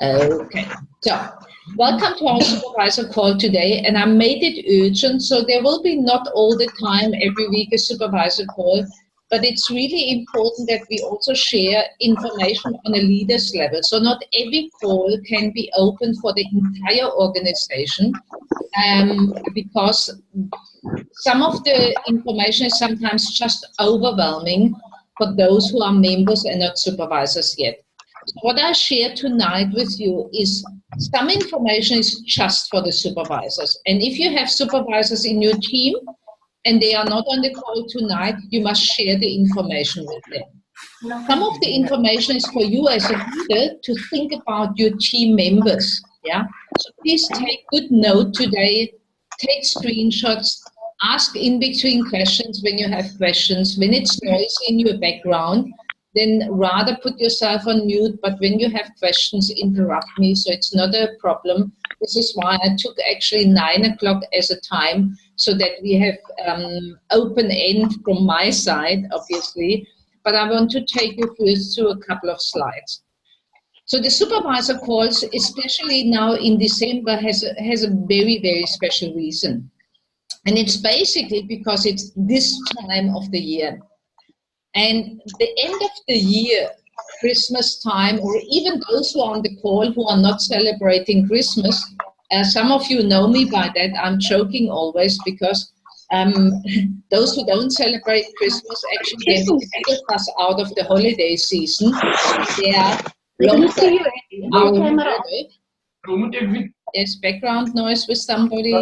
Okay, so welcome to our supervisor call today, and I made it urgent, so there will be not all the time every week a supervisor call, but it's really important that we also share information on a leader's level. So not every call can be open for the entire organization, because some of the information is sometimes just overwhelming for those who are members and not supervisors yet. So what I share tonight with you is some information is just for the supervisors. And if you have supervisors in your team and they are not on the call tonight, you must share the information with them. Some of the information is for you as a leader to think about your team members. Yeah. So please take good note today, take screenshots, ask in between questions when you have questions. When it's noisy in your background, then rather put yourself on mute, but when you have questions, interrupt me, so it's not a problem. This is why I took actually 9 o'clock as a time, so that we have open end from my side, obviously, but I want to take you first through a couple of slides. So the supervisor calls, especially now in December, has a very, very special reason. And it's basically because it's this time of the year. And the end of the year, Christmas time, or even those who are on the call who are not celebrating Christmas, some of you know me by that. I'm joking always because those who don't celebrate Christmas actually get us out of the holiday season. They are There's background noise with somebody.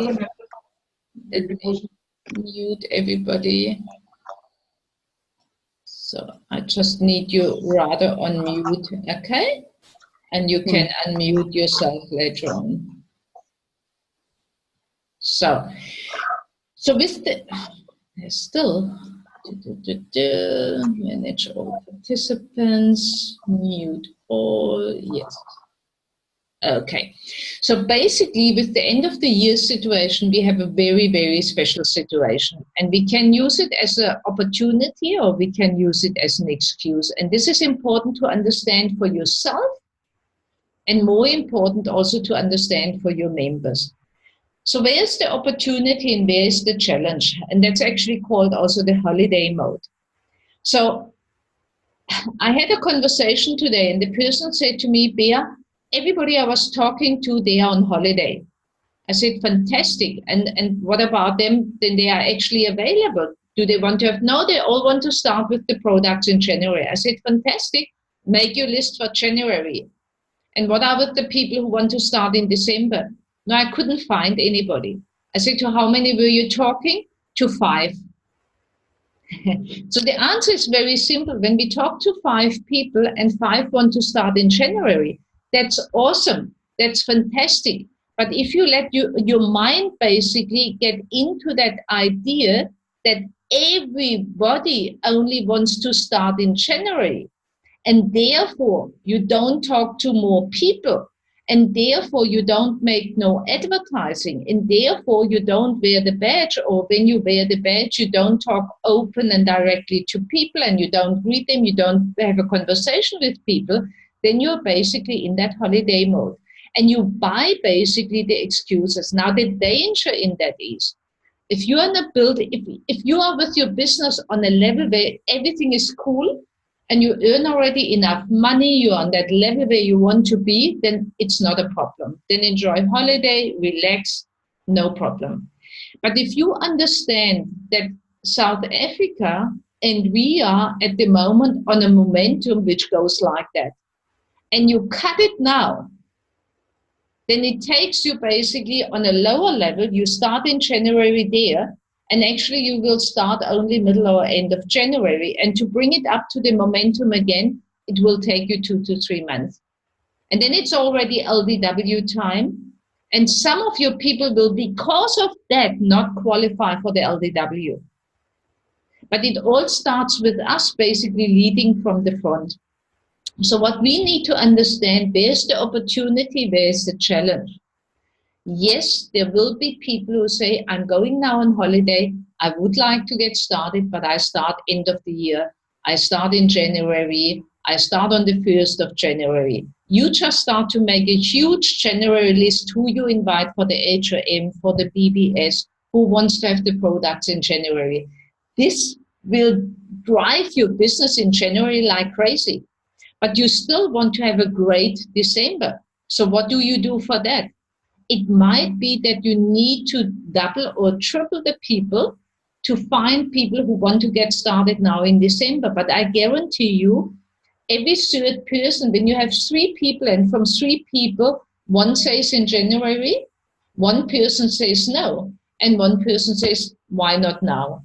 Mute everybody. So I just need you rather on mute, okay? And you can unmute yourself later on. So with the, there's still, manage all participants, mute all, yes. Okay, so basically with the end of the year situation, we have a very, very special situation, and we can use it as an opportunity or we can use it as an excuse. And this is important to understand for yourself, and more important also to understand for your members. So where's the opportunity and where's the challenge? And that's actually called also the holiday mode. So I had a conversation today, and the person said to me, Bea, everybody I was talking to, they are on holiday. I said, fantastic. And what about them? Then they are actually available. Do they want to have? No, they all want to start with the products in January. I said, fantastic. Make your list for January. And what are with the people who want to start in December? No, I couldn't find anybody. I said, to how many were you talking? To 5. So the answer is very simple. When we talk to 5 people and 5 want to start in January, that's awesome. That's fantastic. But if you let your mind basically get into that idea that everybody only wants to start in January, and therefore you don't talk to more people, and therefore you don't make no advertising, and therefore you don't wear the badge, or when you wear the badge, you don't talk open and directly to people, and you don't greet them, you don't have a conversation with people, then you're basically in that holiday mode. And you buy basically the excuses. Now the danger in that is, if you are in a building, if you are with your business on a level where everything is cool and you earn already enough money, you're on that level where you want to be, then it's not a problem. Then enjoy holiday, relax, no problem. But if you understand that South Africa and we are at the moment on a momentum which goes like that, and you cut it now, then it takes you basically on a lower level. You start in January there, and actually you will start only middle or end of January. And to bring it up to the momentum again, it will take you 2 to 3 months. And then it's already LDW time. And some of your people will, because of that, not qualify for the LDW. But it all starts with us basically leading from the front. So what we need to understand, where's the opportunity, where's the challenge? Yes, there will be people who say, I'm going now on holiday, I would like to get started, but I start end of the year. I start in January, I start on the 1st of January. You just start to make a huge January list who you invite for the HRM, for the BBS, who wants to have the products in January. This will drive your business in January like crazy. But you still want to have a great December. So what do you do for that? It might be that you need to double or triple the people to find people who want to get started now in December. But I guarantee you, every third person, when you have 3 people, and from 3 people, one says in January, one person says no, and one person says, why not now?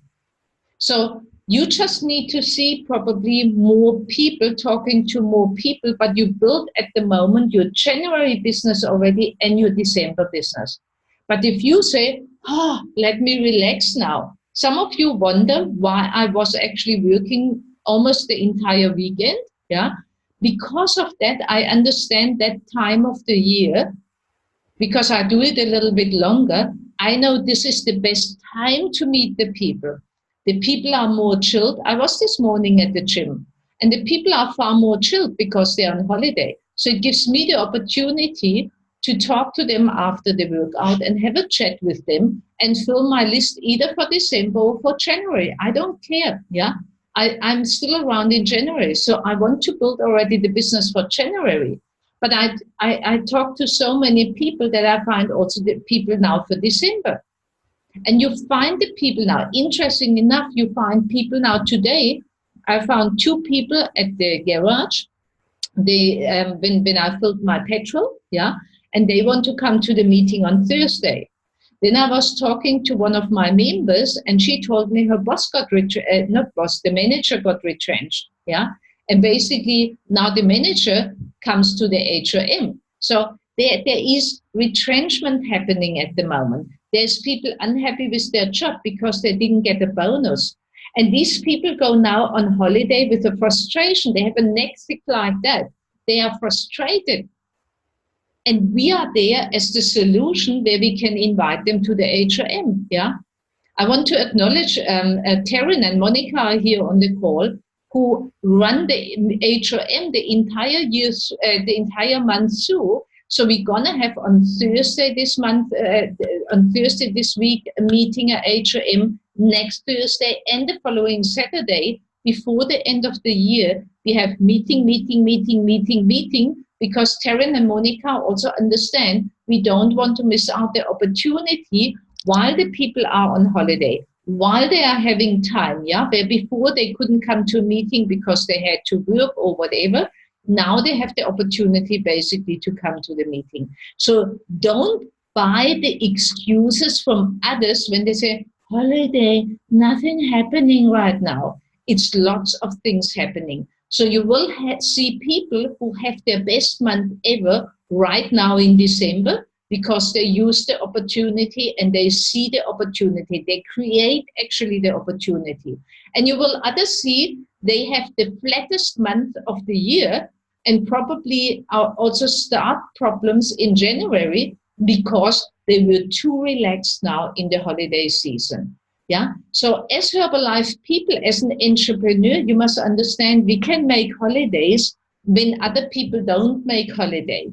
So you just need to see probably more people talking to more people, but you build at the moment your January business already and your December business. But if you say, let me relax now, some of you wonder why I was actually working almost the entire weekend. Yeah, because of that, I understand that time of the year, because I do it a little bit longer. I know this is the best time to meet the people. The people are more chilled. I was this morning at the gym, and the people are far more chilled because they're on holiday. So it gives me the opportunity to talk to them after the workout and have a chat with them and fill my list either for December or for January. I don't care. Yeah. I'm still around in January, so I want to build already the business for January. But I talk to so many people that I find also the people now for December. And you find the people now. Interesting enough, you find people now today. I found 2 people at the garage. They when I filled my petrol, yeah, and they want to come to the meeting on Thursday. Then I was talking to one of my members, and she told me her boss got the manager got retrenched. Yeah. And basically now the manager comes to the HRM. So there is retrenchment happening at the moment. There's people unhappy with their job because they didn't get a bonus. And these people go now on holiday with a frustration. They have a neck sick like that. They are frustrated. And we are there as the solution where we can invite them to the HRM. Yeah, I want to acknowledge Taryn and Monica are here on the call, who run the HRM the entire year, the entire month through. So we're gonna have on Thursday this month, on Thursday this week, a meeting at HRM. Next Thursday and the following Saturday, before the end of the year, we have meeting. Because Taryn and Monica also understand we don't want to miss out the opportunity while the people are on holiday, while they are having time, yeah, where before they couldn't come to a meeting because they had to work or whatever. Now they have the opportunity basically to come to the meeting. So don't buy the excuses from others when they say, holiday, nothing happening right now. It's lots of things happening. So you will see people who have their best month ever right now in December because they use the opportunity and they see the opportunity. They create actually the opportunity. And you will others see they have the flattest month of the year and probably also start problems in January because they were too relaxed now in the holiday season. Yeah. So as Herbalife people, as an entrepreneur, you must understand we can make holidays when other people don't make holiday.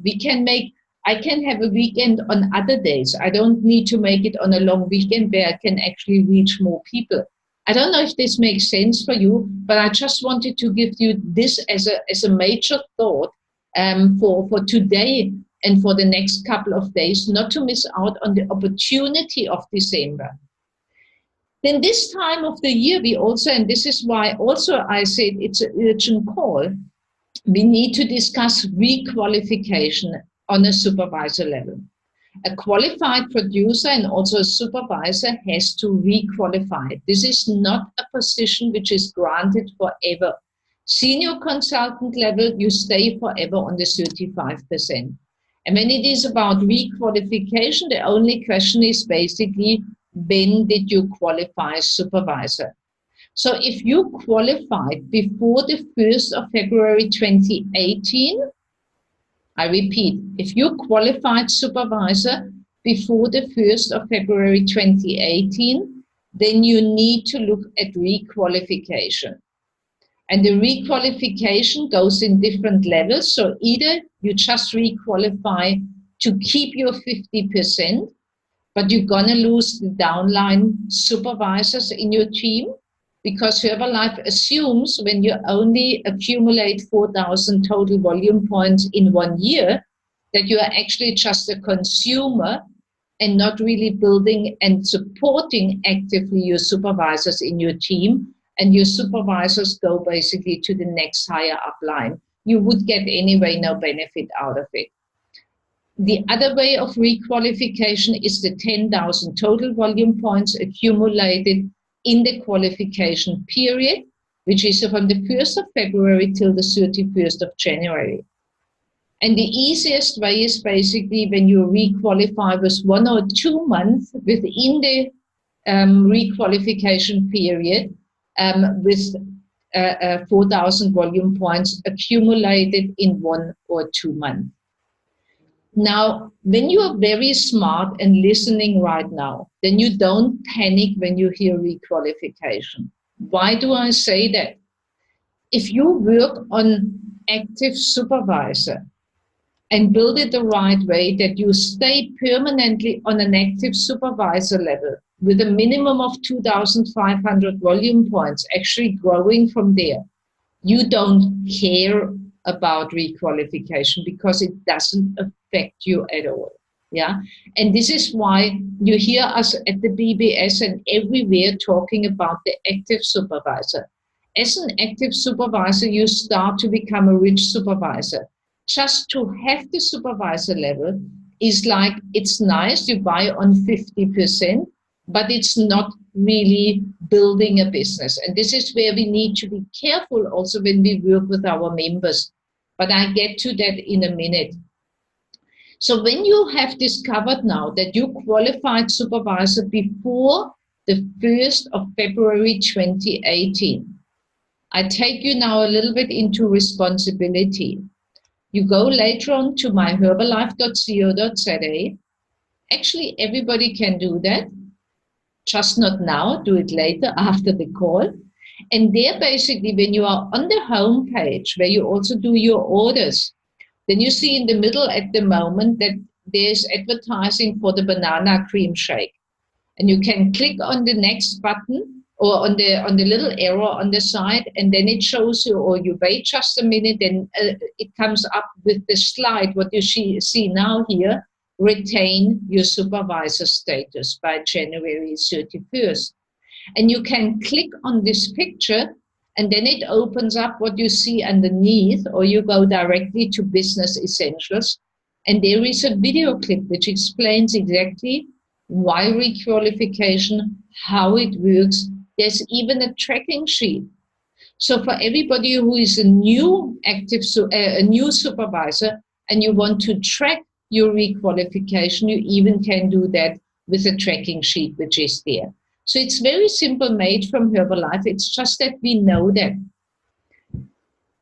I can have a weekend on other days. I don't need to make it on a long weekend where I can actually reach more people. I don't know if this makes sense for you, but I just wanted to give you this as a major thought for today and for the next couple of days, not to miss out on the opportunity of December. Then this time of the year, we also, and this is why also I said it's an urgent call, we need to discuss requalification on a supervisor level. A qualified producer and also a supervisor has to requalify. This is not a position which is granted forever. Senior consultant level, you stay forever on the 35%. And when it is about requalification, the only question is basically, when did you qualify as supervisor? So if you qualified before the 1st of February 2018, I repeat, if you qualified supervisor before the 1st of February 2018, then you need to look at requalification. And the requalification goes in different levels. So either you just requalify to keep your 50%, but you're going to lose the downline supervisors in your team, because Herbalife assumes when you only accumulate 4,000 total volume points in 1 year, that you are actually just a consumer and not really building and supporting actively your supervisors in your team, and your supervisors go basically to the next higher up line. You would get anyway no benefit out of it. The other way of requalification is the 10,000 total volume points accumulated in the qualification period, which is from the 1st of February till the 31st of January. And the easiest way is basically when you requalify with 1 or 2 months within the requalification period with 4,000 volume points accumulated in 1 or 2 months. Now, when you are very smart and listening right now, then you don't panic when you hear requalification. Why do I say that? If you work on active supervisor and build it the right way, that you stay permanently on an active supervisor level with a minimum of 2,500 volume points, actually growing from there, you don't care about requalification because it doesn't affect you at all. Yeah. And this is why you hear us at the BBS and everywhere talking about the active supervisor. As an active supervisor, you start to become a rich supervisor. Just to have the supervisor level is like, it's nice, you buy on 50%, but it's not really building a business. And this is where we need to be careful also when we work with our members. But I get to that in a minute. So when you have discovered now that you qualified supervisor before the 1st of February 2018, I take you now a little bit into responsibility. You go later on to myherbalife.co.za. Actually, everybody can do that. Just not now, do it later after the call. And there basically, when you are on the home page where you also do your orders, then you see in the middle at the moment that there's advertising for the banana cream shake. And you can click on the next button or on the little arrow on the side, and then it shows you, or you wait just a minute, and it comes up with the slide, what you see now here, retain your supervisor status by January 31st. And you can click on this picture, and then it opens up what you see underneath, or you go directly to Business Essentials. And there is a video clip which explains exactly why requalification, how it works. There's even a tracking sheet. So for everybody who is a new supervisor and you want to track your requalification, you even can do that with a tracking sheet which is there. So it's very simple, made from Herbalife. It's just that we know that.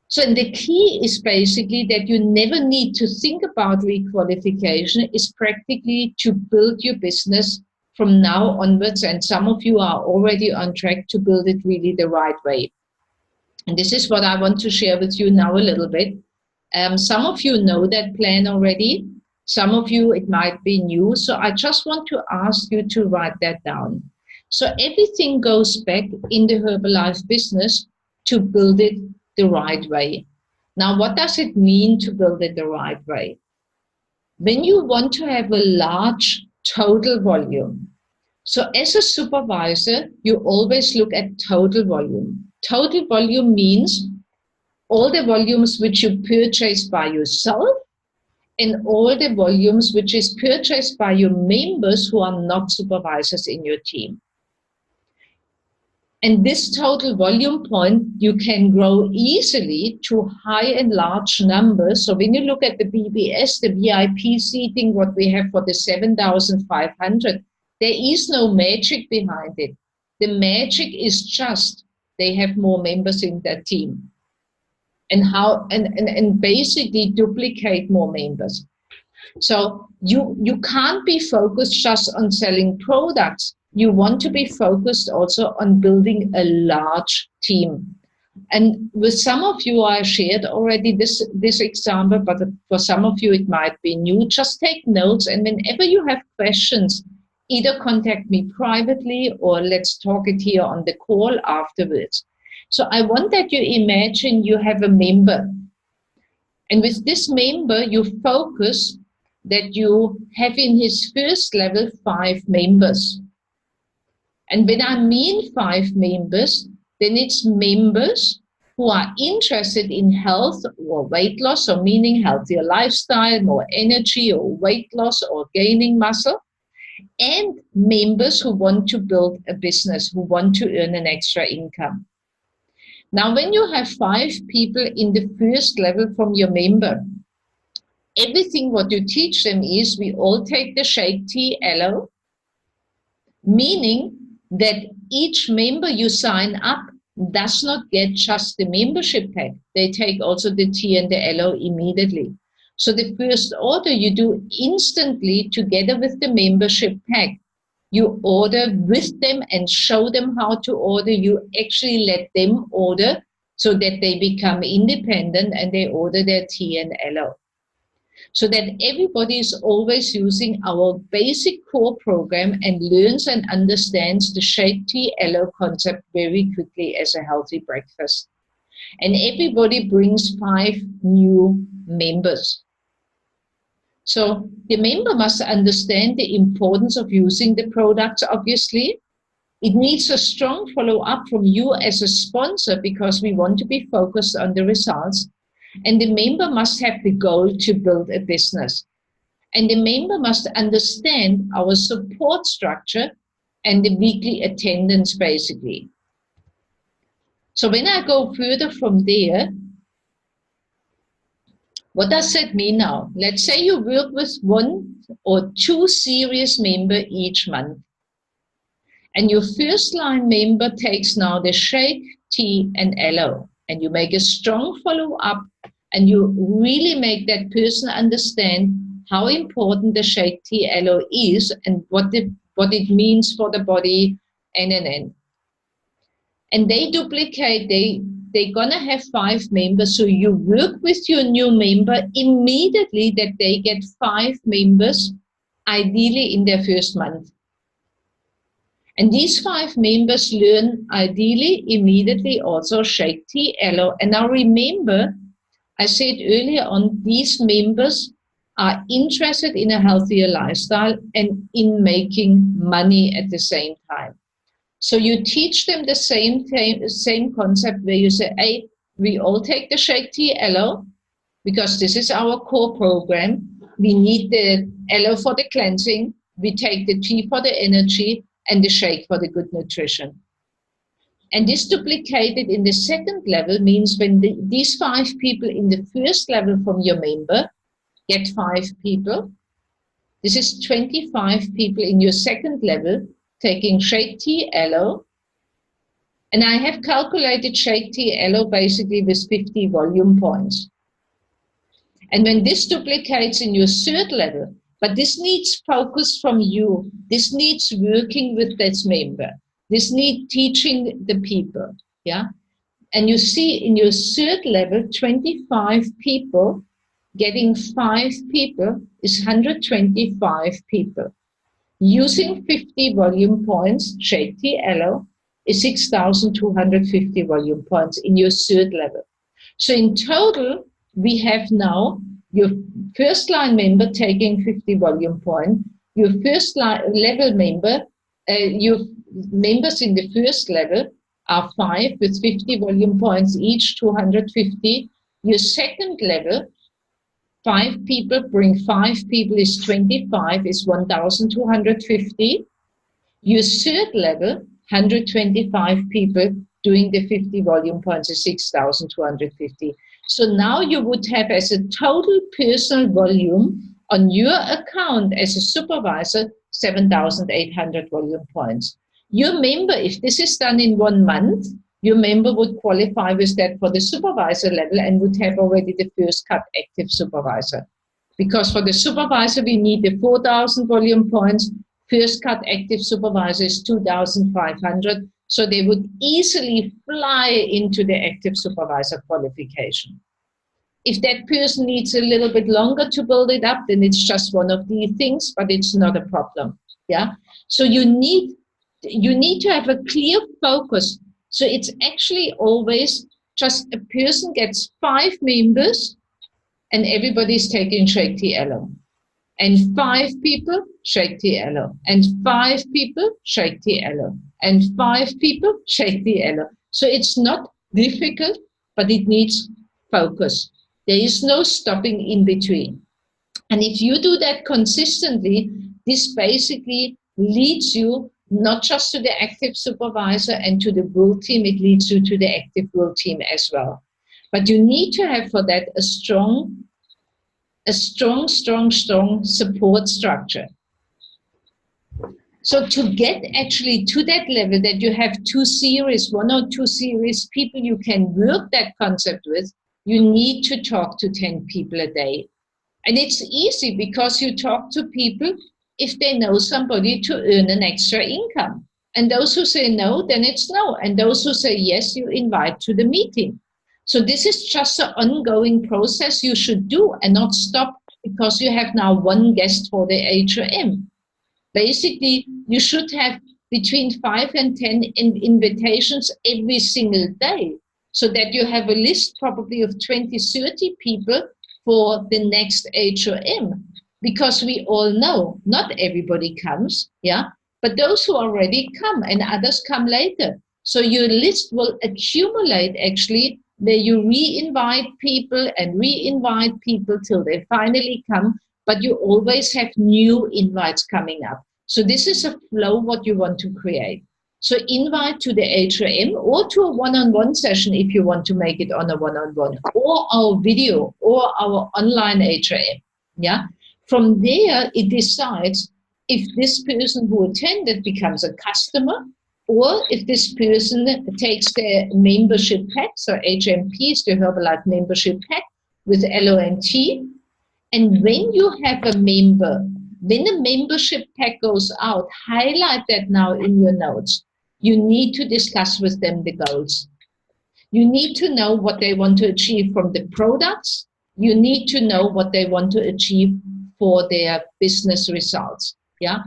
So the key is basically that you never need to think about requalification. Is practically to build your business from now onwards. And some of you are already on track to build it really the right way. And this is what I want to share with you now a little bit. Some of you know that plan already. Some of you, it might be new. So I just want to ask you to write that down. So everything goes back in the Herbalife business to build it the right way. Now, what does it mean to build it the right way? When you want to have a large total volume, so as a supervisor, you always look at total volume. Total volume means all the volumes which you purchase by yourself and all the volumes which is purchased by your members who are not supervisors in your team. And this total volume point, you can grow easily to high and large numbers. So when you look at the BBS, the VIP seating, what we have for the 7,500, there is no magic behind it. The magic is just they have more members in their team and basically duplicate more members. So you can't be focused just on selling products. You want to be focused also on building a large team. And with some of you, I shared already this example, but for some of you, it might be new. Just take notes, and whenever you have questions, either contact me privately or let's talk it here on the call afterwards. So I want that you imagine you have a member. And with this member, you focus that you have in his first level 5 members. And when I mean 5 members, then it's members who are interested in health or weight loss, or meaning healthier lifestyle, more energy or weight loss or gaining muscle, and members who want to build a business, who want to earn an extra income. Now, when you have 5 people in the first level from your member, everything what you teach them is we all take the Shake Tea Aloe, meaning that each member you sign up does not get just the membership pack. They take also the tea and the aloe immediately. So the first order you do instantly together with the membership pack. You order with them and show them how to order. You actually let them order so that they become independent and they order their tea and aloe. So that everybody is always using our basic core program and learns and understands the Shake Tea Aloe concept very quickly as a healthy breakfast. And everybody brings 5 new members. So the member must understand the importance of using the products, obviously. It needs a strong follow-up from you as a sponsor because we want to be focused on the results. And the member must have the goal to build a business. And the member must understand our support structure and the weekly attendance, basically. So when I go further from there, what does that mean now? Let's say you work with 1 or 2 serious members each month. And your first line member takes now the Shake, Tea, and Aloe. And you make a strong follow-up. And you really make that person understand how important the Shake Tea Aloe is and what it means for the body, and they duplicate, they're gonna have 5 members. So you work with your new member immediately that they get 5 members, ideally in their first month. And these 5 members learn ideally immediately also Shake Tea Aloe. And now remember, I said earlier on, these members are interested in a healthier lifestyle and in making money at the same time. So you teach them the same concept where you say, hey, we all take the Shake Tea Aloe because this is our core program. We need the aloe for the cleansing. We take the tea for the energy and the shake for the good nutrition. And this duplicated in the second level means when these 5 people in the first level from your member get 5 people, this is 25 people in your second level taking Shake Tea Aloe. And I have calculated Shake Tea Aloe basically with 50 volume points. And when this duplicates in your third level, but this needs focus from you, this needs working with this member. This needs teaching the people, yeah? And you see in your third level, 25 people getting 5 people is 125 people. Using 50 volume points, Shake Tea Aloe is 6,250 volume points in your third level. So in total, we have now your first line member taking 50 volume points, your first level member, your members in the first level are 5 with 50 volume points each, 250. Your second level, 5 people bring 5 people is 25, is 1,250. Your third level, 125 people doing the 50 volume points is 6,250. So now you would have as a total personal volume on your account as a supervisor, 7,800 volume points. Your member, if this is done in 1 month, your member would qualify with that for the supervisor level and would have already the first cut active supervisor. Because for the supervisor, we need the 4,000 volume points. First cut active supervisor is 2,500. So they would easily fly into the active supervisor qualification. If that person needs a little bit longer to build it up, then it's just one of the things, but it's not a problem. Yeah. So you need to have a clear focus. So it's actually always just a person gets 5 members and everybody's taking Shakti Elo. And 5 people, Shakti Elo. And 5 people, Shakti Elo. And 5 people, Shakti Elo. So it's not difficult, but it needs focus. There is no stopping in between. And if you do that consistently, this basically leads you not just to the active supervisor and to the World Team, it leads you to the active World Team as well. But you need to have for that a strong support structure. So to get actually to that level that you have 2 series, 1 or 2 series people you can work that concept with, you need to talk to 10 people a day. And it's easy because you talk to people if they know somebody to earn an extra income. And those who say no, then it's no. And those who say yes, you invite to the meeting. So this is just an ongoing process you should do and not stop because you have now 1 guest for the HRM. Basically, you should have between 5 and 10 invitations every single day so that you have a list probably of 20, 30 people for the next HRM. Because we all know not everybody comes, yeah, but those who already come and others come later. So your list will accumulate actually where you re-invite people and re-invite people till they finally come, but you always have new invites coming up. So this is a flow what you want to create. So invite to the HRM or to a one-on-one session if you want to make it on a one-on-one, or our video or our online HRM, yeah. From there, it decides if this person who attended becomes a customer or if this person takes the membership pack, so HMPs, the Herbalife membership pack with LONT. And when you have a member, when a membership pack goes out, highlight that now in your notes. You need to discuss with them the goals. You need to know what they want to achieve from the products. You need to know what they want to achieve for their business results. Yeah.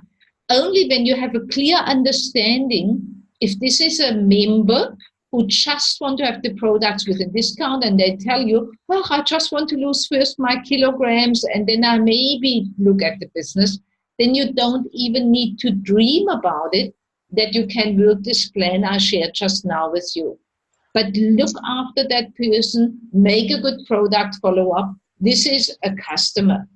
Only when you have a clear understanding, if this is a member who just want to have the products with a discount and they tell you, well, I just want to lose first my kilograms and then I maybe look at the business, then you don't even need to dream about it, that you can work this plan I shared just now with you. But look after that person, make a good product follow-up. This is a customer.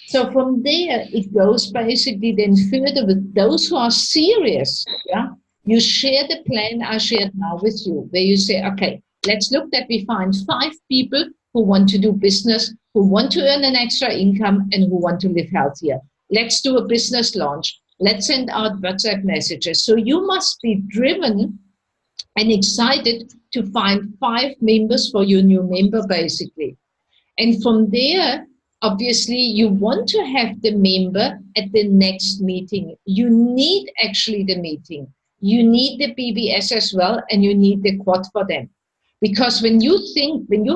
So from there, it goes basically then further with those who are serious. Yeah, you share the plan I shared now with you, where you say, okay, let's look that we find 5 people who want to do business, who want to earn an extra income, and who want to live healthier. Let's do a business launch. Let's send out WhatsApp messages. So you must be driven and excited to find 5 members for your new member, basically. And from there, obviously, you want to have the member at the next meeting. You need actually the meeting. You need the BBS as well, and you need the quad for them. Because when you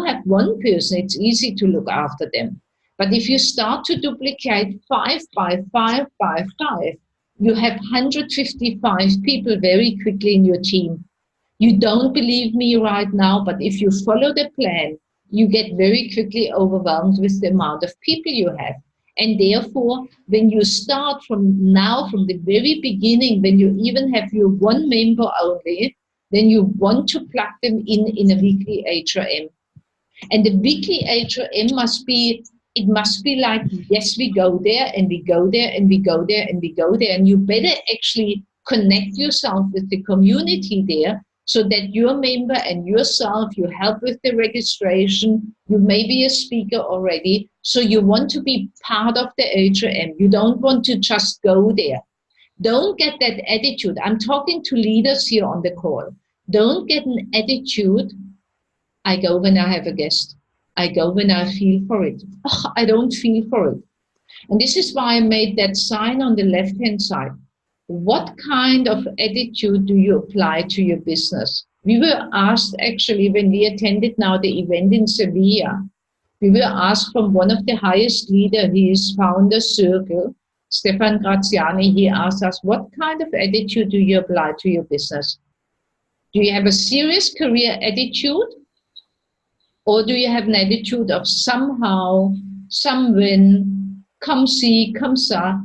have 1 person, it's easy to look after them. But if you start to duplicate 5 by 5 by 5, you have 155 people very quickly in your team. You don't believe me right now, but if you follow the plan, you get very quickly overwhelmed with the amount of people you have. And therefore, when you start from the very beginning, when you even have your 1 member only, then you want to plug them in a weekly HRM. And the weekly HRM must be like, yes, we go there and we go there and we go there and we go there. And you better actually connect yourself with the community there, so that your member and yourself, you help with the registration, you may be a speaker already, so you want to be part of the HRM. You don't want to just go there. Don't get that attitude. I'm talking to leaders here on the call. Don't get an attitude, I go when I have a guest. I go when I feel for it. I don't feel for it. And this is why I made that sign on the left-hand side. what kind of attitude do you apply to your business? We were asked actually when we attended now the event in Sevilla, we were asked from one of the highest leaders, he is founder Circle, Stefan Graziani, he asked us, what kind of attitude do you apply to your business? Do you have a serious career attitude? Or do you have an attitude of somehow, some win, come see, come sa?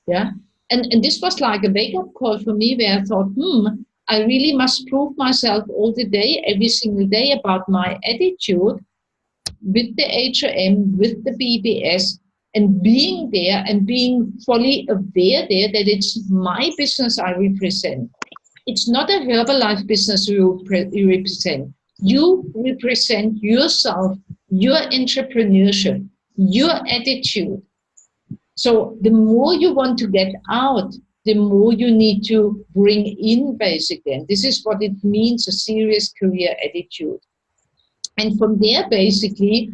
Yeah. And this was like a wake-up call for me where I thought, I really must prove myself all the day, every single day about my attitude with the HRM, with the BBS, and being there and being fully aware there that it's my business I represent. It's not a Herbalife business you represent. You represent yourself, your entrepreneurship, your attitude. So the more you want to get out, the more you need to bring in, basically. And this is what it means, a serious career attitude. And from there, basically,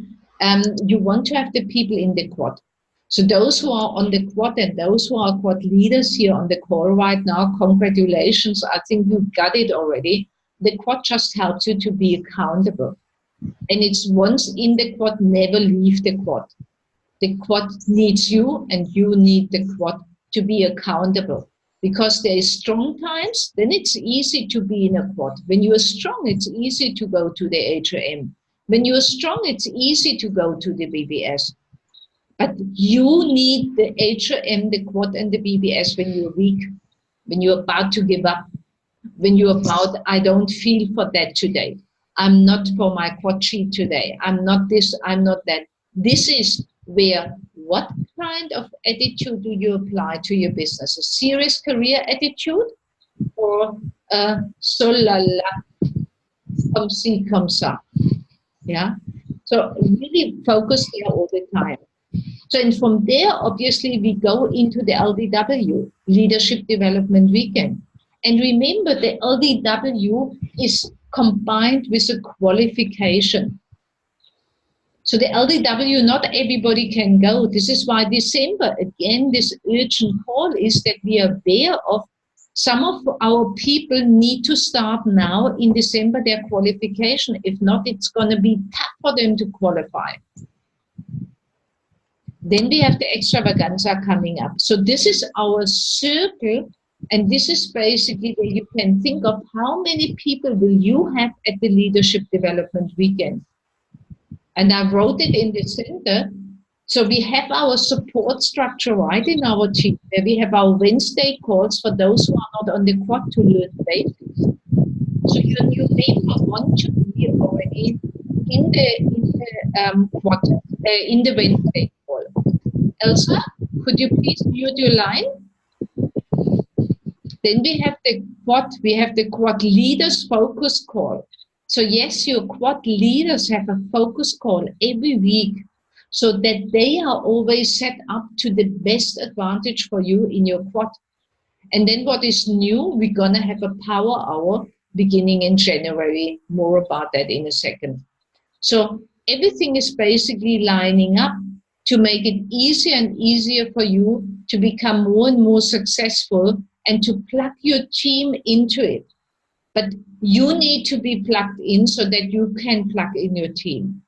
you want to have the people in the quad. So those who are on the quad and those who are quad leaders here on the call right now, congratulations. I think you got it already. The quad just helps you to be accountable. And it's once in the quad, never leave the quad. The quad needs you and you need the quad to be accountable. Because there is strong times, then it's easy to be in a quad. When you are strong, it's easy to go to the HRM. When you are strong, it's easy to go to the BBS. But you need the HRM, the quad, and the BBS when you're weak, when you're about to give up, when you're about, I don't feel for that today. I'm not for my quad sheet today. I'm not this, I'm not that. This is where, what kind of attitude do you apply to your business? A serious career attitude or a so la la, comme ci, comme ça? Yeah. So really focus there all the time. So, and from there, obviously, we go into the LDW, Leadership Development Weekend. And remember, the LDW is combined with a qualification. So the LDW, not everybody can go. This is why December, again, this urgent call is that we are aware of some of our people need to start now in December their qualification. If not, it's going to be tough for them to qualify. Then we have the extravaganza coming up. So this is our circle, and this is basically where you can think of how many people will you have at the Leadership Development Weekend. And I wrote it in the center. So we have our support structure right in our team, where we have our Wednesday calls for those who are not on the quad to learn basics. So your new member want to be already in the quad, in the Wednesday call. Elsa, could you please mute your line? Then we have the quad leaders focus call. So yes, your quad leaders have a focus call every week so that they are always set up to the best advantage for you in your quad. And then what is new, we're going to have a power hour beginning in January. More about that in a second. So everything is basically lining up to make it easier and easier for you to become more and more successful and to plug your team into it. But you need to be plugged in so that you can plug in your team.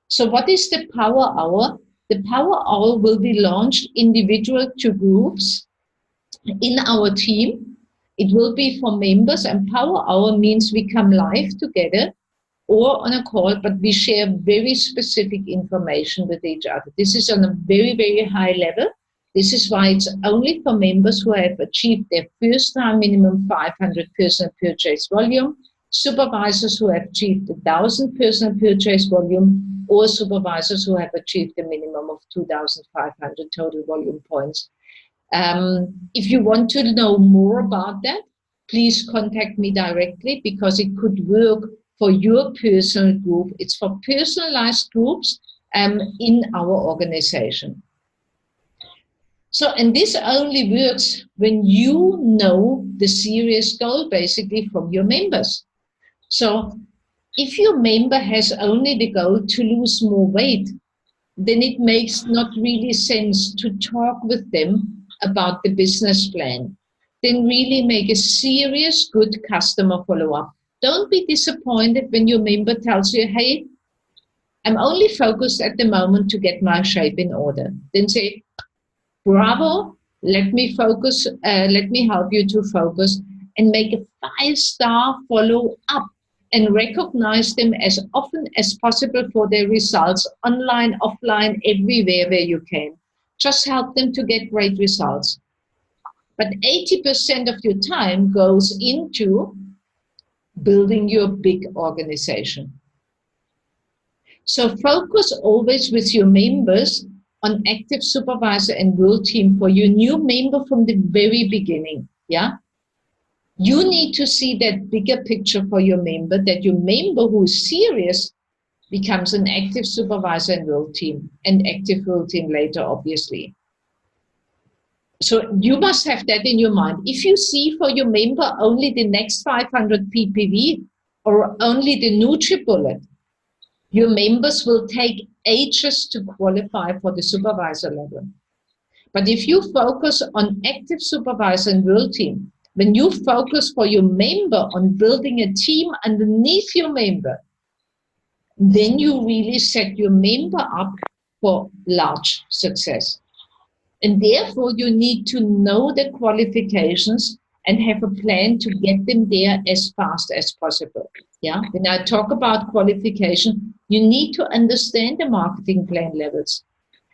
So what is the Power Hour? The Power Hour will be launched individual to groups in our team. It will be for members, and Power Hour means we come live together or on a call, but we share very specific information with each other. This is on a very, very high level. This is why it's only for members who have achieved their first time minimum 500 personal purchase volume, supervisors who have achieved 1,000 personal purchase volume, or supervisors who have achieved a minimum of 2,500 total volume points. If you want to know more about that, please contact me directly because it could work for your personal group. It's for personalized groups in our organization. So, and this only works when you know the serious goal basically from your members. So if your member has only the goal to lose more weight, then it makes not really sense to talk with them about the business plan. then really make a serious, good customer follow-up. Don't be disappointed when your member tells you, hey, I'm only focused at the moment to get my shape in order. Then say, bravo, let me focus, let me help you to focus, and make a 5-star follow-up and recognize them as often as possible for their results, online, offline, everywhere where you can. Just help them to get great results. But 80% of your time goes into building your big organization. So focus always with your members on active supervisor and world team for your new member from the very beginning. Yeah. You need to see that bigger picture for your member, that your member who is serious becomes an active supervisor and world team, and active world team later, obviously. So you must have that in your mind. If you see for your member only the next 500 ppv or only the NutriBullet, your members will take ages to qualify for the supervisor level. But if you focus on active supervisor and world team, when you focus for your member on building a team underneath your member, then you really set your member up for large success. And therefore, you need to know the qualifications and have a plan to get them there as fast as possible. Yeah. When I talk about qualification, you need to understand the marketing plan levels.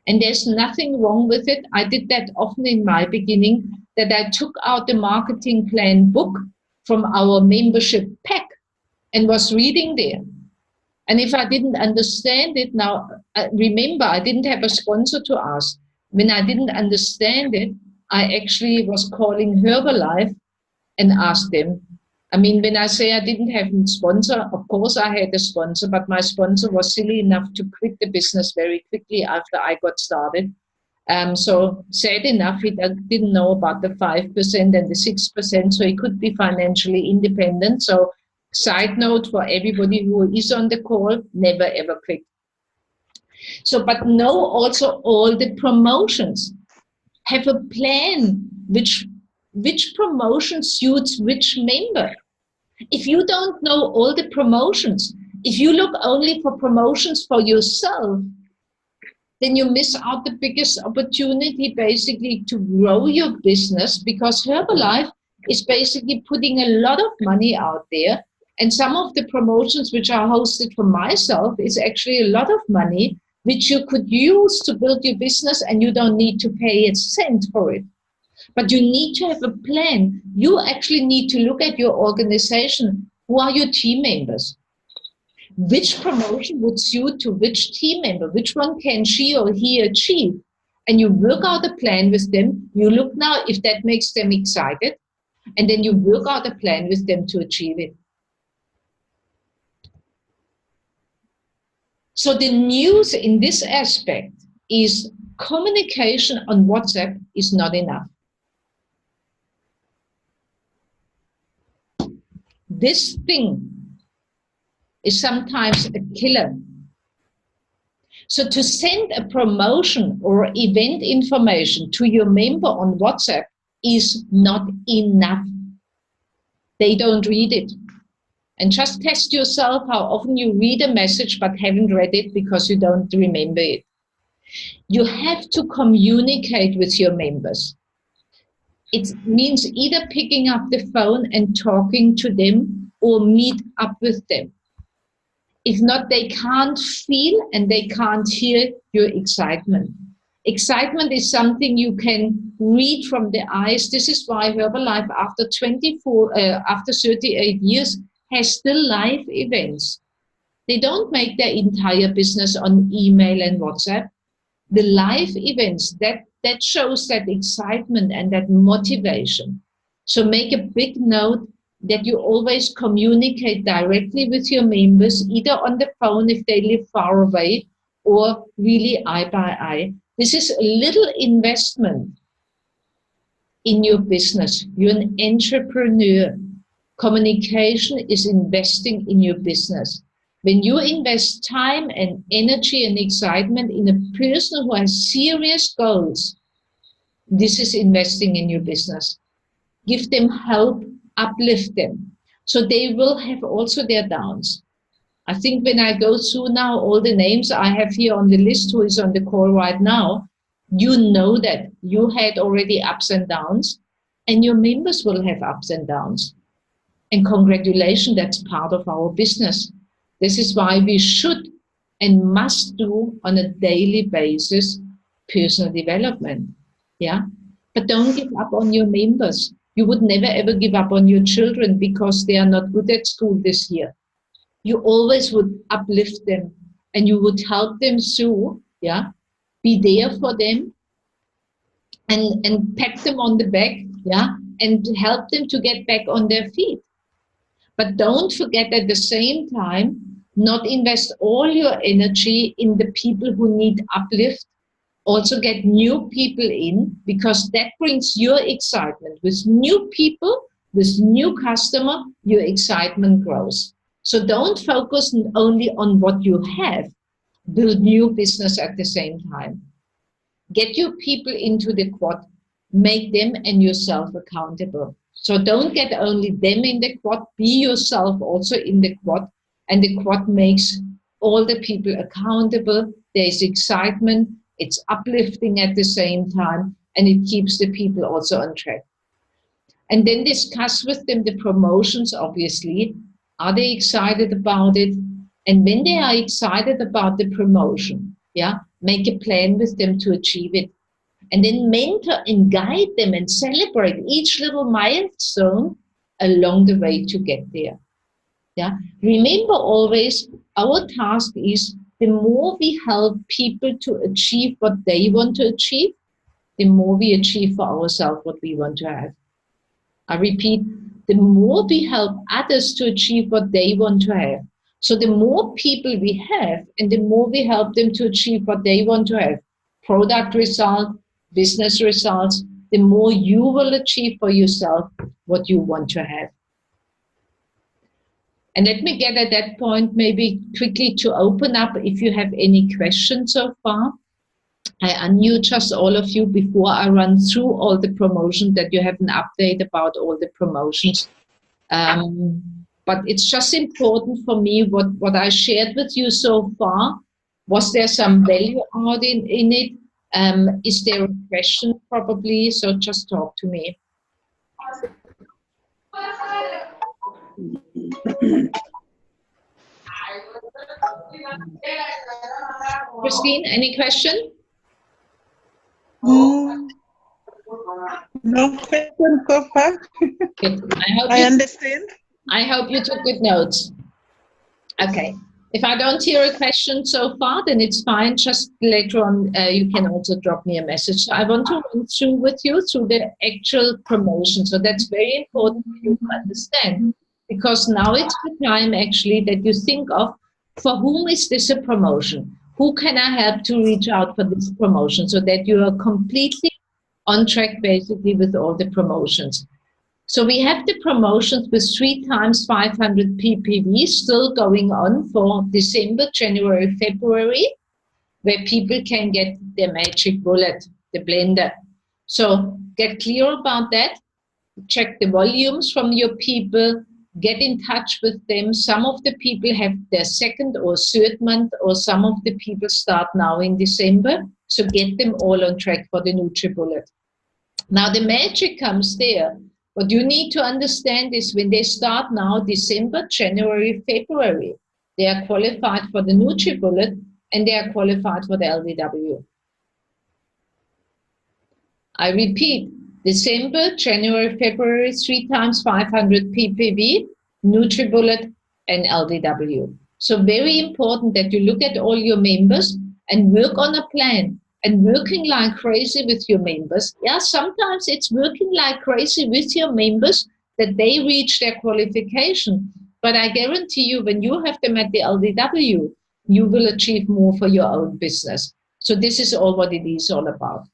And there's nothing wrong with it. I did that often in my beginning, that I took out the marketing plan book from our membership pack and was reading there. And if I didn't understand it now, remember, I didn't have a sponsor to ask. When I didn't understand it, I actually was calling Herbalife and asked them. I mean, when I say I didn't have a sponsor, of course I had a sponsor, but my sponsor was silly enough to quit the business very quickly after I got started. So sad enough, he didn't know about the 5% and the 6%, so he could be financially independent. So side note for everybody who is on the call, never ever quit. So, but know also all the promotions. Have a plan which promotion suits which member. If you don't know all the promotions, if you look only for promotions for yourself, then you miss out the biggest opportunity basically to grow your business, because Herbalife is basically putting a lot of money out there. And some of the promotions which are hosted for myself is actually a lot of money which you could use to build your business, and you don't need to pay a cent for it. But you need to have a plan. You actually need to look at your organization. Who are your team members? Which promotion would suit to which team member? Which one can she or he achieve? And you work out a plan with them. You look now if that makes them excited, and then you work out a plan with them to achieve it. So the news in this aspect is communication on WhatsApp is not enough. This thing is sometimes a killer. So to send a promotion or event information to your member on WhatsApp is not enough. They don't read it. And just test yourself how often you read a message but haven't read it because you don't remember it. You have to communicate with your members. It means either picking up the phone and talking to them or meet up with them. If not, they can't feel and they can't hear your excitement. Excitement is something you can read from the eyes. This is why Herbalife, after 38 years, has still live events. They don't make their entire business on email and WhatsApp. The live events, that shows that excitement and that motivation. So make a big note that you always communicate directly with your members, either on the phone if they live far away, or really eye by eye. This is a little investment in your business. You're an entrepreneur. Communication is investing in your business. When you invest time and energy and excitement in a person who has serious goals, this is investing in your business. give them help, uplift them. So they will have also their downs. I think when I go through now all the names I have here on the list who is on the call right now, you know that you had already ups and downs, and your members will have ups and downs. And congratulations, that's part of our business. This is why we should and must do on a daily basis personal development. Yeah, but don't give up on your members. You would never ever give up on your children because they are not good at school this year. You always would uplift them and you would help them through, yeah, be there for them and pat them on the back, yeah, and help them to get back on their feet. But don't forget at the same time, not invest all your energy in the people who need uplift. Also get new people in, because that brings your excitement. With new people, with new customer, your excitement grows. So don't focus only on what you have. Build new business at the same time. Get your people into the quad. Make them and yourself accountable. So don't get only them in the quad. Be yourself also in the quad. And the quad makes all the people accountable. There's excitement. It's uplifting at the same time. And it keeps the people also on track. And then discuss with them the promotions, obviously. Are they excited about it? And when they are excited about the promotion, yeah, make a plan with them to achieve it. And then mentor and guide them and celebrate each little milestone along the way to get there. Yeah. Remember always, our task is the more we help people to achieve what they want to achieve, the more we achieve for ourselves what we want to have. I repeat, the more we help others to achieve what they want to have. So the more people we have and the more we help them to achieve what they want to have, product result, business results, the more you will achieve for yourself what you want to have. And let me get at that point maybe quickly to open up if you have any questions so far. I unmute just all of you before I run through all the promotions, that you have an update about all the promotions. But it's just important for me what I shared with you so far. Was there some value out in it? Is there a question probably? So just talk to me. Christine, any question? No question so far. I understand. I hope you took good notes. Okay. If I don't hear a question so far, then it's fine. Just later on, you can also drop me a message. So I want to run through with you through the actual promotion. So that's very important for you to understand, because now it's the time actually that you think of, for whom is this a promotion? Who can I help to reach out for this promotion, so that you are completely on track basically with all the promotions. So we have the promotions with 3 times 500 ppv still going on for December, January, February, where people can get their magic bullet, the blender. So get clear about that. Check the volumes from your people. Get in touch with them. Some of the people have their 2nd or 3rd month, or some of the people start now in December. So get them all on track for the NutriBullet. Now the magic comes there. What you need to understand is when they start now, December, January, February, they are qualified for the NutriBullet and they are qualified for the LDW. I repeat, December, January, February, 3 times 500 ppv, NutriBullet and LDW. So very important that you look at all your members and work on a plan. And working like crazy with your members. Yeah, sometimes it's working like crazy with your members that they reach their qualification. But I guarantee you, when you have them at the LDW, you will achieve more for your own business. So this is all what it is all about.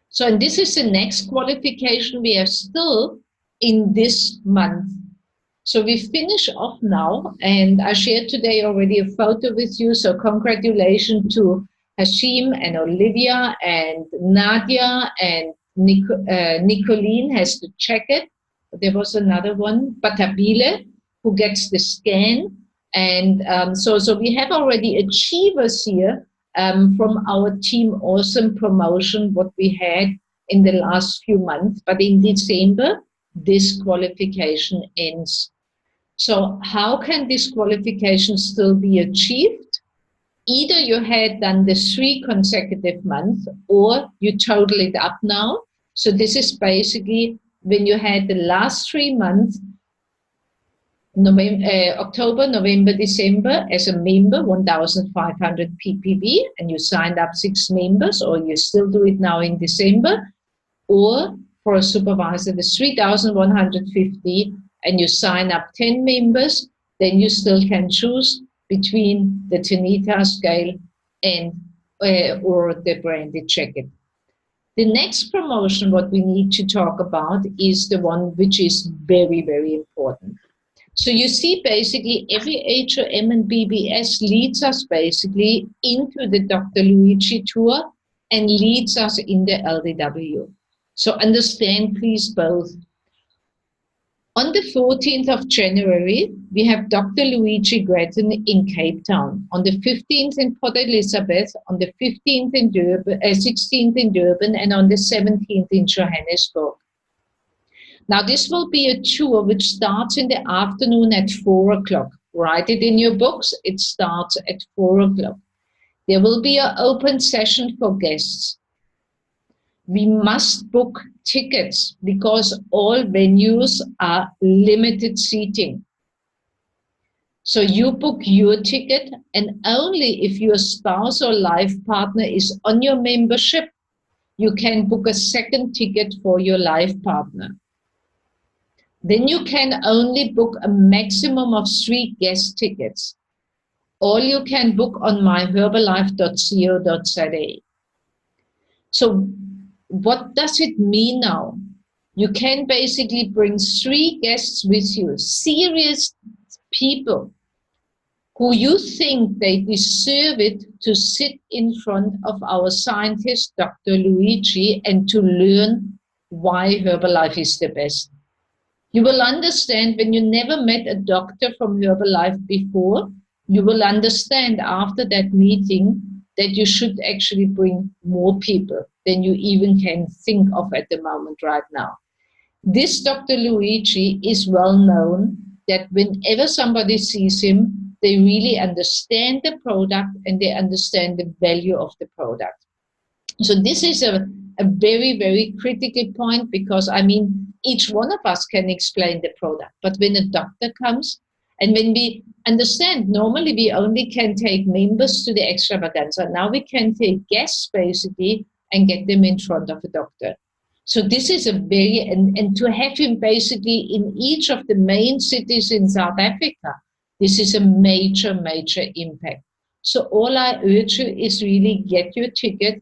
So, and this is the next qualification we have still in this month. So we finish off now, and I shared today already a photo with you. So congratulations to Hashim and Olivia and Nadia and Nicolene has to check it. there was another one, Batabile, who gets the scan. And so we have already achievers here from our Team Awesome promotion, what we had in the last few months. But in December, this qualification ends. So how can this qualification still be achieved? Either you had done the 3 consecutive months, or you total it up now. So this is basically when you had the last 3 months, October, November, December, as a member, 1,500 ppb, and you signed up 6 members, or you still do it now in December, or for a supervisor, the 3,150, and you sign up 10 members, then you still can choose between the Tanita scale and or the branded jacket. The next promotion, what we need to talk about, is the one which is very, very important. So you see, basically, every HOM and BBS leads us basically into the Dr. Luigi tour and leads us in the LDW. So understand, please, both. On the 14th of January, we have Dr. Luigi Gretton in Cape Town. On the 15th in Port Elizabeth, on the 15th in Durban, 16th in Durban, and on the 17th in Johannesburg. Now, this will be a tour which starts in the afternoon at 4 o'clock. Write it in your books. It starts at 4 o'clock. There will be an open session for guests. We must book tickets because all venues are limited seating. So you book your ticket, and only if your spouse or life partner is on your membership, you can book a second ticket for your life partner. Then you can only book a maximum of 3 guest tickets. All you can book on myherbalife.co.za. So what does it mean now? You can basically bring 3 guests with you, serious people who you think they deserve it to sit in front of our scientist, Dr. Luigi, and to learn why Herbalife is the best. You will understand when you never met a doctor from Herbalife before, you will understand after that meeting that you should actually bring more people than you even can think of at the moment right now. This Dr. Luigi is well known that whenever somebody sees him, they really understand the product and they understand the value of the product. So this is a very, very critical point because, I mean, each one of us can explain the product. But when a doctor comes, and when we understand, normally we only can take members to the extravaganza. Now we can take guests, basically, and get them in front of a doctor. So this is a very, and to have him basically in each of the main cities in South Africa, this is a major, major impact. So all I urge you is really get your ticket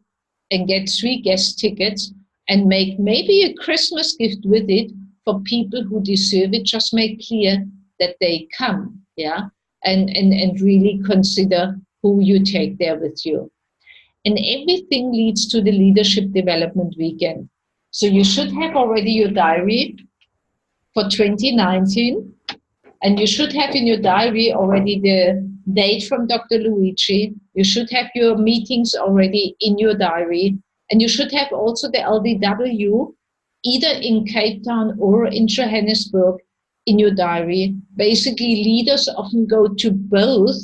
and get 3 guest tickets and make maybe a Christmas gift with it for people who deserve it. Just make clear that they come, yeah, and really consider who you take there with you. And everything leads to the Leadership Development Weekend. So you should have already your diary for 2019, and you should have in your diary already the date from Dr. Luigi. You should have your meetings already in your diary, and you should have also the LDW, either in Cape Town or in Johannesburg, in your diary. Basically, leaders often go to both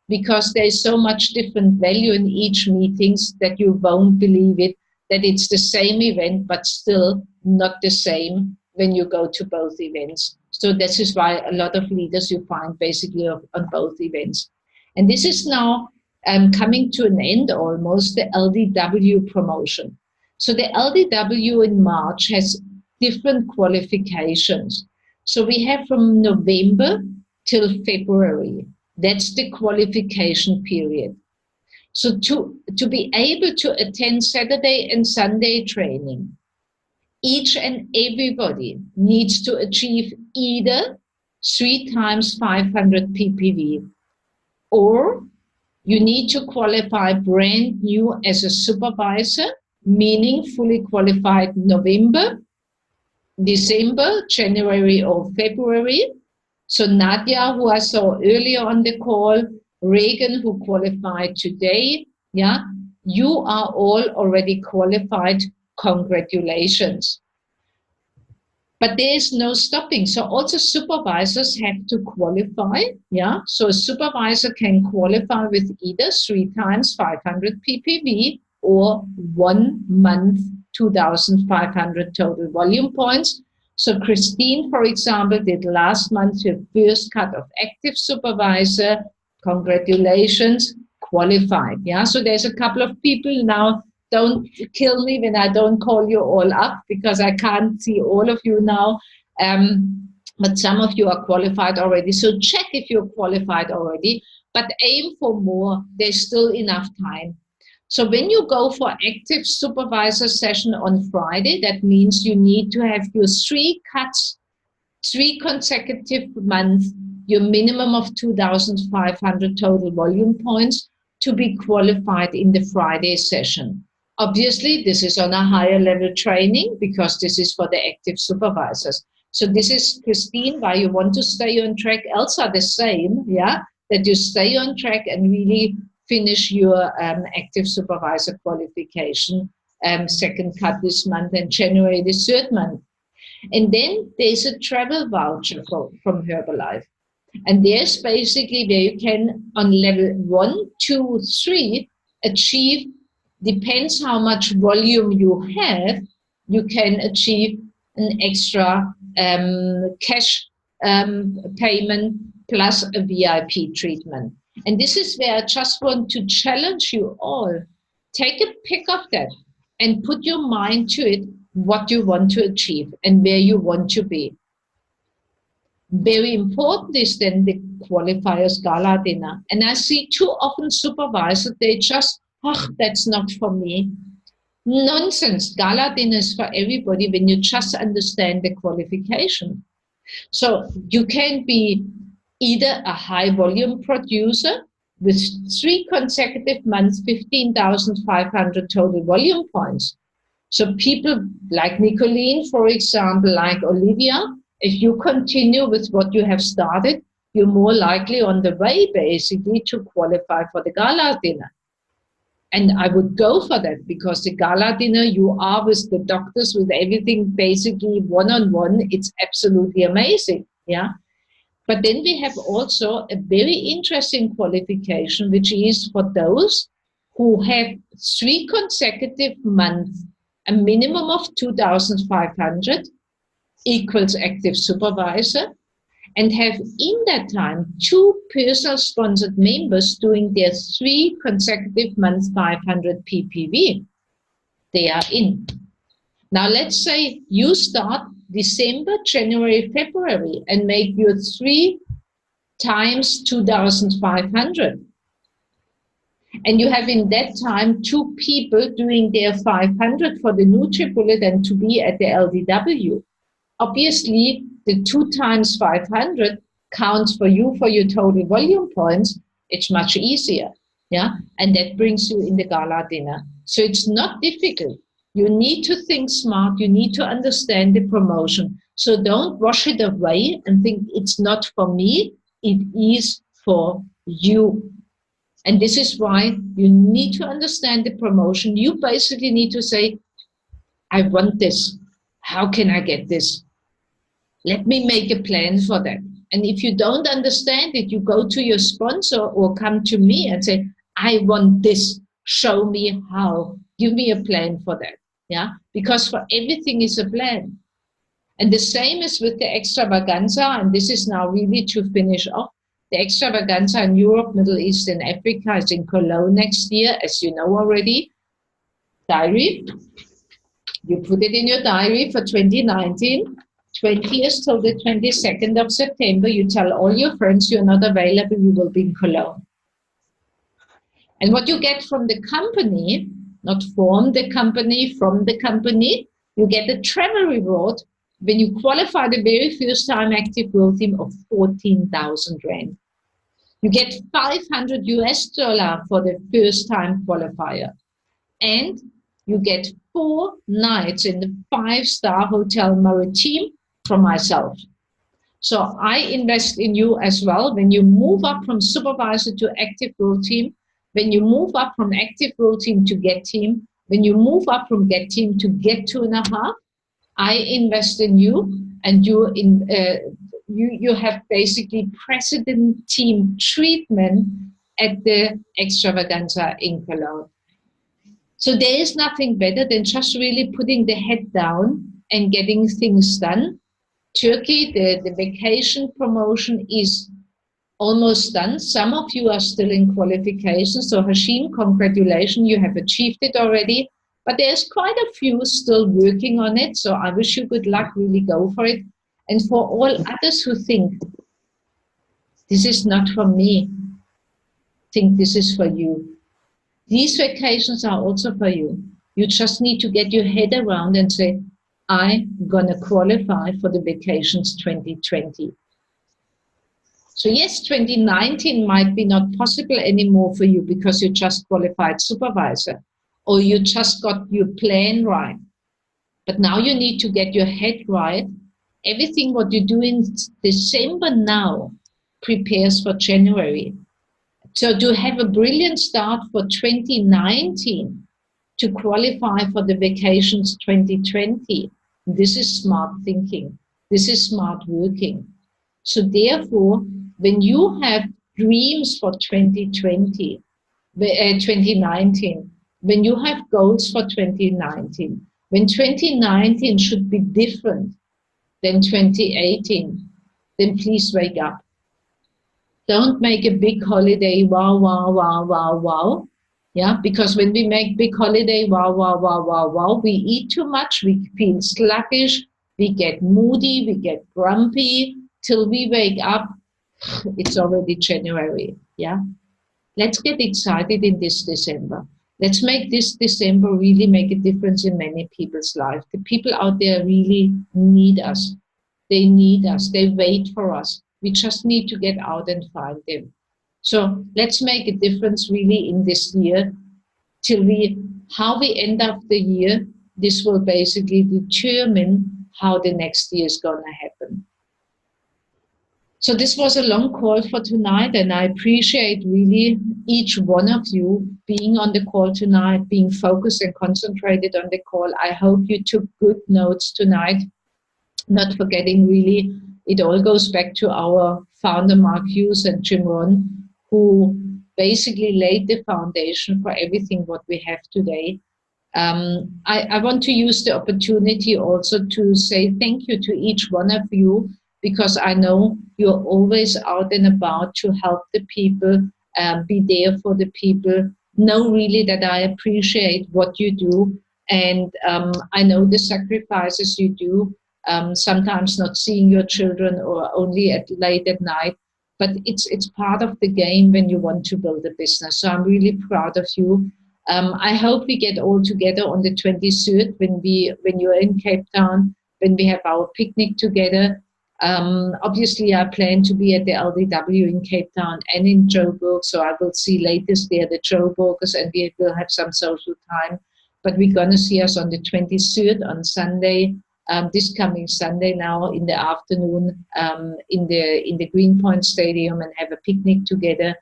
because there's so much different value in each meetings that you won't believe it, that it's the same event, but still not the same when you go to both events. So this is why a lot of leaders you find basically on both events. And this is now coming to an end almost, the LDW promotion. So the LDW in March has different qualifications. So we have from November till February. That's the qualification period. So to be able to attend Saturday and Sunday training, each and everybody needs to achieve either 3 times 500 ppv, or you need to qualify brand new as a supervisor, meaning fully qualified November, December, January, or February. So Nadia, who I saw earlier on the call, Regan, who qualified today, yeah, you are all already qualified. Congratulations. But there is no stopping. So also supervisors have to qualify. Yeah. So a supervisor can qualify with either 3 times 500 ppv or 1 month 2,500 total volume points. So Christine, for example, did last month her first cut of active supervisor. Congratulations, qualified. Yeah. So there's a couple of people now. Don't kill me when I don't call you all up, because I can't see all of you now. But some of you are qualified already. So check if you're qualified already, but aim for more. There's still enough time. So when you go for active supervisor session on Friday, that means you need to have your 3 cuts, 3 consecutive months, your minimum of 2,500 total volume points to be qualified in the Friday session. Obviously, this is on a higher level training because this is for the active supervisors. So this is, Christine, why you want to stay on track. Elsa, the same, yeah, that you stay on track and really finish your active supervisor qualification, second cut this month and January the 3rd month. And then there's a travel voucher from Herbalife. And there's basically where you can, on level 1, 2, 3, achieve, depends how much volume you have, you can achieve an extra cash payment plus a VIP treatment. And this is where I just want to challenge you all. Take a pick of that and put your mind to it, what you want to achieve and where you want to be. Very important is then the qualifiers gala dinner. And I see too often supervisors, they just, oh, that's not for me. Nonsense. Gala dinner is for everybody when you just understand the qualification. So you can be either a high volume producer with 3 consecutive months, 15,500 total volume points. So people like Nicolene, for example, like Olivia, if you continue with what you have started, you're more likely on the way, basically, to qualify for the gala dinner. And I would go for that because the gala dinner, you are with the doctors, with everything basically one-on-one. It's absolutely amazing, yeah. But then we have also a very interesting qualification, which is for those who have 3 consecutive months, a minimum of 2,500 equals active supervisor, and have in that time 2 personal sponsored members doing their 3 consecutive months 500 ppv. They are in. Now let's say you start December, January, February and make your 3 times 2,500. And you have in that time 2 people doing their 500 for the NutriBullet and to be at the LDW. Obviously, the 2 times 500 counts for you for your total volume points. It's much easier, yeah? And that brings you in the gala dinner. So it's not difficult. You need to think smart. You need to understand the promotion. So don't wash it away and think it's not for me. It is for you. And this is why you need to understand the promotion. You basically need to say, I want this. How can I get this? Let me make a plan for that. And if you don't understand it, you go to your sponsor or come to me and say, I want this. Show me how. Give me a plan for that. Yeah, because for everything is a plan. And the same is with the extravaganza. And this is now really to finish off. The extravaganza in Europe, Middle East, and Africa is in Cologne next year, as you know already. Diary. You put it in your diary for 2019. 20th till the 22nd of September, you tell all your friends you're not available, you will be in Cologne. And what you get from the company, not from the company, you get a travel reward when you qualify the very first time active world team of 14,000 Rand. You get $500 US for the first time qualifier. And you get 4 nights in the 5-star Hotel Maritime for myself. So I invest in you as well. When you move up from supervisor to active role team, when you move up from active role team to get team, when you move up from get team to get 2.5, I invest in you, and you have basically president team treatment at the Extravaganza in Cologne. So there is nothing better than just really putting the head down and getting things done. Turkey, the vacation promotion is almost done. Some of you are still in qualification. So Hashim, congratulations, you have achieved it already. But there's quite a few still working on it. So I wish you good luck, really go for it. And for all others who think, this is not for me, think this is for you. These vacations are also for you. You just need to get your head around and say, I'm going to qualify for the vacations 2020. So yes, 2019 might be not possible anymore for you because you just qualified supervisor or you just got your plan right. But now you need to get your head right. Everything what you do in December now prepares for January. So to have a brilliant start for 2019 to qualify for the vacations 2020, this is smart thinking. This is smart working. So therefore, when you have dreams for 2019, when you have goals for 2019, when 2019 should be different than 2018, then please wake up. Don't make a big holiday, wow, wow, wow, wow, wow. Yeah, because when we make big holiday, wow, wow, wow, wow, wow, we eat too much, we feel sluggish, we get moody, we get grumpy, till we wake up, it's already January. Yeah, let's get excited in this December. Let's make this December really make a difference in many people's lives. The people out there really need us. They need us. They wait for us. We just need to get out and find them. So let's make a difference really in this year till how we end up the year. This will basically determine how the next year is going to happen. So this was a long call for tonight, and I appreciate really each one of you being on the call tonight, being focused and concentrated on the call. I hope you took good notes tonight, not forgetting really, it all goes back to our founder, Mark Hughes and Jim Rohn, who basically laid the foundation for everything what we have today. I want to use the opportunity also to say thank you to each one of you, because I know you're always out and about to help the people, be there for the people. Know really that I appreciate what you do, and I know the sacrifices you do, sometimes not seeing your children or only late at night, but it's part of the game when you want to build a business. So I'm really proud of you. I hope we get all together on the 23rd when you're in Cape Town, when we have our picnic together. Obviously, I plan to be at the LDW in Cape Town and in Joburg, so I will see latest there the Joburgers, and we will have some social time. But we're going to see us on the 23rd on Sunday, this coming Sunday now in the afternoon, in the Greenpoint Stadium, and have a picnic together.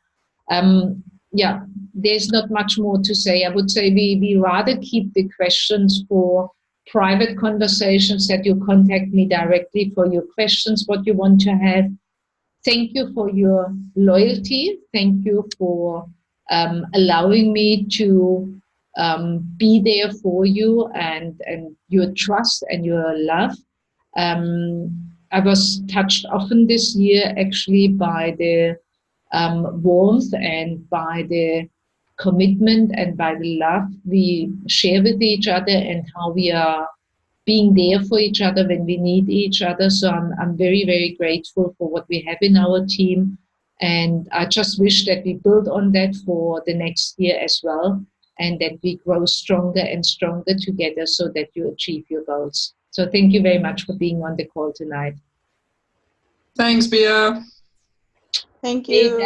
Yeah, there's not much more to say. I would say we rather keep the questions for private conversations, that you contact me directly for your questions, what you want to have. Thank you for your loyalty. Thank you for allowing me to be there for you, and your trust and your love. I was touched often this year actually by the warmth and by the commitment and by the love we share with each other, and how we are being there for each other when we need each other. So I'm very, very grateful for what we have in our team, and I just wish that we build on that for the next year as well, and that we grow stronger and stronger together so that you achieve your goals. So thank you very much for being on the call tonight. Thanks, Bia. Thank you.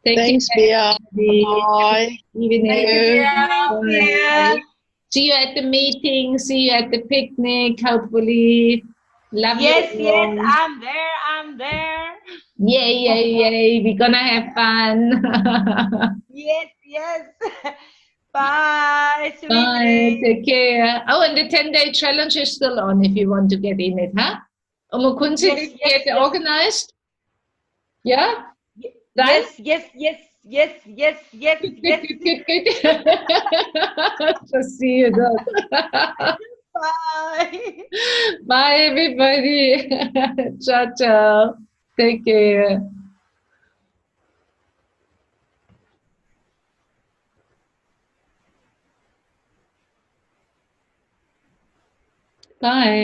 Take Thanks, care. Bea. Bye. Evening. Thank you, Bea. Bye. See you at the meeting. See you at the picnic, hopefully. Love Yes, you. yes, all. I'm there. I'm there. Yay, yay, yay. We're going to have fun. Yes, yes. Bye, Bye. sweetie. Take care. Oh, and the 10-day challenge is still on if you want to get in it, huh? Umukunzi, Yes, did you yes, get yes. organized? Yeah? Done? Yes, yes, yes, yes, yes, yes, yes. Good, good, good. Just see you then. Bye. Bye, everybody. Ciao, ciao. Take care. Bye.